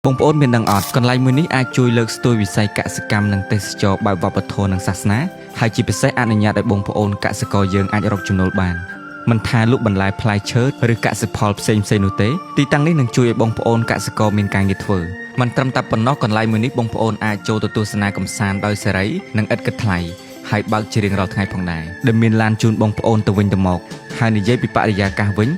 បងប្អូនមានដឹងអត់កន្លែងមួយនេះអាចជួយលើកស្ទួយវិស័យកសិកម្មនិងទេសចរបែបវប្បធម៌និងសាសនាហើយជាពិសេសអនុញ្ញាតឲ្យបងប្អូនកសិករយើងអាចរកចំណូលបានមិនថាលក់បន្លែផ្លែឈើឬកសិផលផ្សេងៗនោះទេទីតាំងនេះនឹងជួយឲ្យបងប្អូនកសិករមានការងារធ្វើមិនត្រឹមតែប៉ុណ្ណោះកន្លែងមួយនេះបងប្អូនអាចចូលទៅទស្សនាកម្សាន្តដោយសេរីនិងឥតគិតថ្លៃហើយបើកជារៀងរាល់ថ្ងៃផងដែរដែលមានឡានជូនបងប្អូនទៅវិញទៅមកហើយនិយាយពីបរិយាកាសវិញ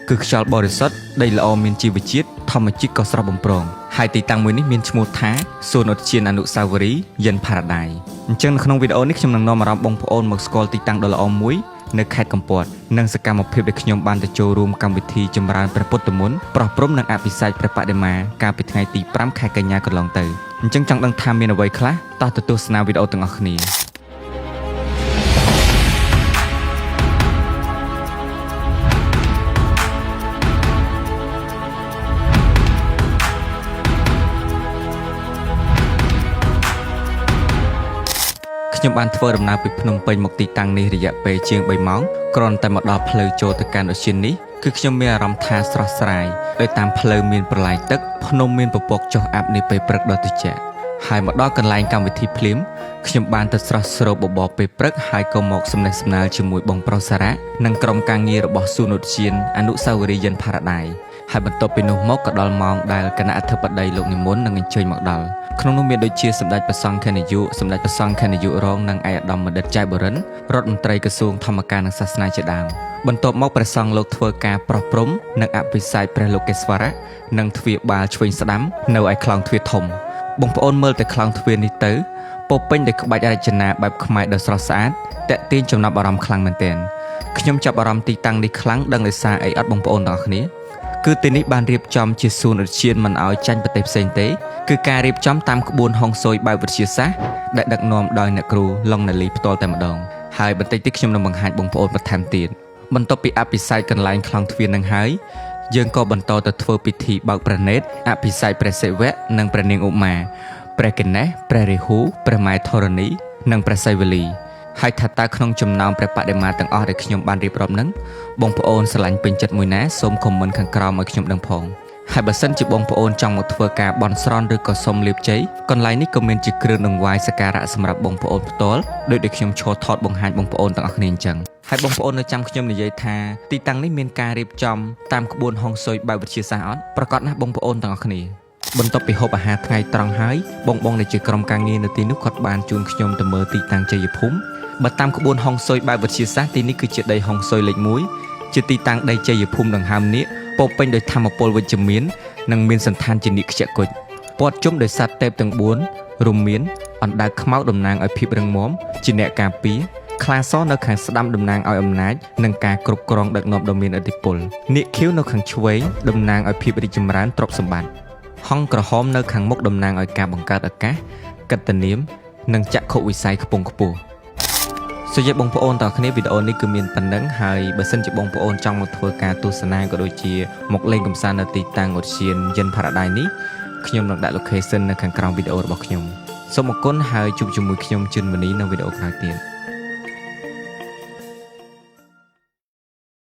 គឺខ្យល់បរិសុទ្ធដីល្អមានជីវជាតិធម្មជាតិក៏ស្រស់បំព្រងហើយទីតាំងមួយនេះមានឈ្មោះថាសួនឧទ្យានអនុស្សាវរីយ៍យិន Paradise អញ្ចឹងនៅក្នុងវីដេអូនេះខ្ញុំនឹងនាំអារម្មណ៍បងប្អូនមកស្គាល់ទីតាំងដ៏ល្អមួយនៅខេត្តកំពតនិងសកម្មភាពដែលខ្ញុំបានទៅចូលរួមកម្មវិធីចម្រើនព្រះពុទ្ធមន្តប្រោះព្រំនិងអភិសេកព្រះបដិមាកាលពីថ្ងៃទី5ខែកញ្ញាកន្លងទៅអញ្ចឹងចង់ដឹងថាមានអ្វីខ្លះតោះទៅទស្សនាវីដេអូទាំងអស់គ្នាខ្ញុំបានធ្វើដំណើរពីភ្នំពេញមកទីតាំងនេះរយៈពេលជាង3ម៉ោងគ្រាន់តែមកដល់ផ្លូវចូលទៅកាន់ឧទ្យាននេះគឺខ្ញុំមានអារម្មណ៍ថាស្រស់ស្រាយដោយតាមផ្លូវមានប្រឡាយទឹកភ្នំមានពពកចុះអាប់នាពេលព្រឹកដ៏ត្រជាក់ហើយមកដល់កន្លែងកម្មវិធីភ្លាមខ្ញុំបានទៅស្រស់ស្រូបបបរពេលព្រឹកហើយក៏មកសំណេះសំណាលជាមួយបងប្រុសសារៈនិងក្រុមការងាររបស់សួនឧទ្យានអនុស្សាវរីយ៍យិន Paradise ហើយបន្ទាប់ពីនោះមកក៏ដល់ម៉ោងដែលគណៈអធិបតីលោកនិមន្តនឹងអញ្ជើញមកដល់ក្នុងនោះមានដូចជាសម្ដេចព្រះសង្ឃនាយកសម្ដេចព្រះសង្ឃនាយករងនិងឯកឧត្តមបណ្ឌិតចៅបរិនរដ្ឋមន្ត្រីក្រសួងធម្មការនិងសាសនាជាដើមបន្ទាប់មកព្រះសង្ឃលោកធ្វើការប្រោះព្រំនិងអភិសេកព្រះលោកេស្វរៈនិងទ្វារបាលឆ្វេងស្ដាំនៅឯខ្លោងទ្វារធំបងប្អូនមើលទៅខ្លោងទ្វារនេះទៅពោពេញដោយក្បាច់រចនាបែបខ្មែរដ៏ស្រស់ស្អាតទាក់ទាញចំណាប់អារម្មណ៍ខ្លាំងមែនទែនខ្ញុំចាប់អារម្មណ៍ទីតាំងនេះខ្លាំងដឹងដោយសារអីអត់បងប្អូនទាំងអស់គ្នាគឺទីនេះបានរៀបចំជាសួនឧទ្យានមិនឲ្យចាញ់ប្រទេសផ្សេងទេគឺការរៀបចំតាមក្បួនហុងស៊ុយបែបវិទ្យាសាស្ត្រដែលដឹកនាំដោយអ្នកគ្រូឡុងណាលីផ្ទាល់តែម្ដងហើយបន្តិចទៀតខ្ញុំនឹងបង្ហាញបងប្អូនបន្ថែមទៀតបន្ទាប់ពីអភិសេកកន្លែងខ្លោងទ្វារនឹងហើយយើងក៏បន្តទៅធ្វើពិធីបើកព្រះនេត្រអភិសេកព្រះសិវៈនិងព្រះនាងឧមាព្រះគណេសព្រះរាហូព្រះម៉ែធរណីនិងព្រះសីវលីហើយថាតើក្នុងចំណោមព្រះបដិមាទាំងអស់ដែលខ្ញុំបានរៀបរាប់ហ្នឹងបងប្អូនស្រឡាញ់ពេញចិត្តមួយណាសូមខមមិនខាងក្រោមឲ្យខ្ញុំដឹងផងហើយបើសិនជាបងប្អូនចង់មកធ្វើការបន់ស្រន់ឬក៏សុំលាភជ័យកន្លែងនេះក៏មានជាគ្រឿងដង្វាយសក្ការៈសម្រាប់បងប្អូនផ្ទាល់ដោយដែលខ្ញុំឈរថតបង្ហាញបងប្អូនទាំងអស់គ្នាអញ្ចឹងហើយបងប្អូននៅចាំខ្ញុំនិយាយថាទីតាំងនេះមានការរៀបចំតាមក្បួនហុងស៊ុយបែបវិទ្យាសាស្ត្រអត់ប្រកាសណាស់បងប្អូនទាំងអស់គ្នាបន្ទាប់ពីហូបអាហារថ្ងៃត្រង់ហើយបងដែលជាក្រុមការងារនៅទីនោះគាត់បានជូនខ្ញុំទៅមើលទីតាំងជ័យភូមិបើតាមក្បួនហុងស៊ុយបែបវិទ្យាសាស្ត្រទីនេះគឺជាដីហុងស៊ុយលេខ1ជាទីតាំងដីជ័យភូមិដង្ហើមនាគពោពេញដោយធម្មពលវិជ្ជមាននិងមានសន្តានជានិកខ្ជាក់គុជព័ទ្ធជុំដោយសត្វទេពទាំង4រួមមានអណ្ដើកខ្មៅតំណាងឲ្យភាពរឹងមាំជាអ្នកការពារខ្លាសនៅខាងស្ដាំតំណាងឲ្យអំណាចនិងការគ្រប់គ្រងដឹកនាំដ៏មានឥទ្ធិពលនាគខៀវនៅខាងឆ្វេងតំណាងឲ្យភាពរីកចម្រើនទ្រព្យសម្បត្តិហង្សក្រហមនៅខាងមុខតំណាងឲ្យការបង្កើតឱកាសកតនាមនិងចក្ខុវិស័យខ្ពង់ខ្ពស់សូមបងប្អូនទាំងគ្នាវីដេអូនេះគឺមានប៉ុណ្ណឹងហើយបើសិនជាបងប្អូនចង់មកធ្វើការទស្សនាក៏ដូចជាមកលេងកម្សាន្តនៅទីតាំងឧទ្យានយិន Paradise នេះខ្ញុំនឹងដាក់ location នៅខាងក្រោមវីដេអូរបស់ខ្ញុំសូមអរគុណហើយជួបជាមួយខ្ញុំជឿនមនីនៅវីដេអូក្រោយទៀត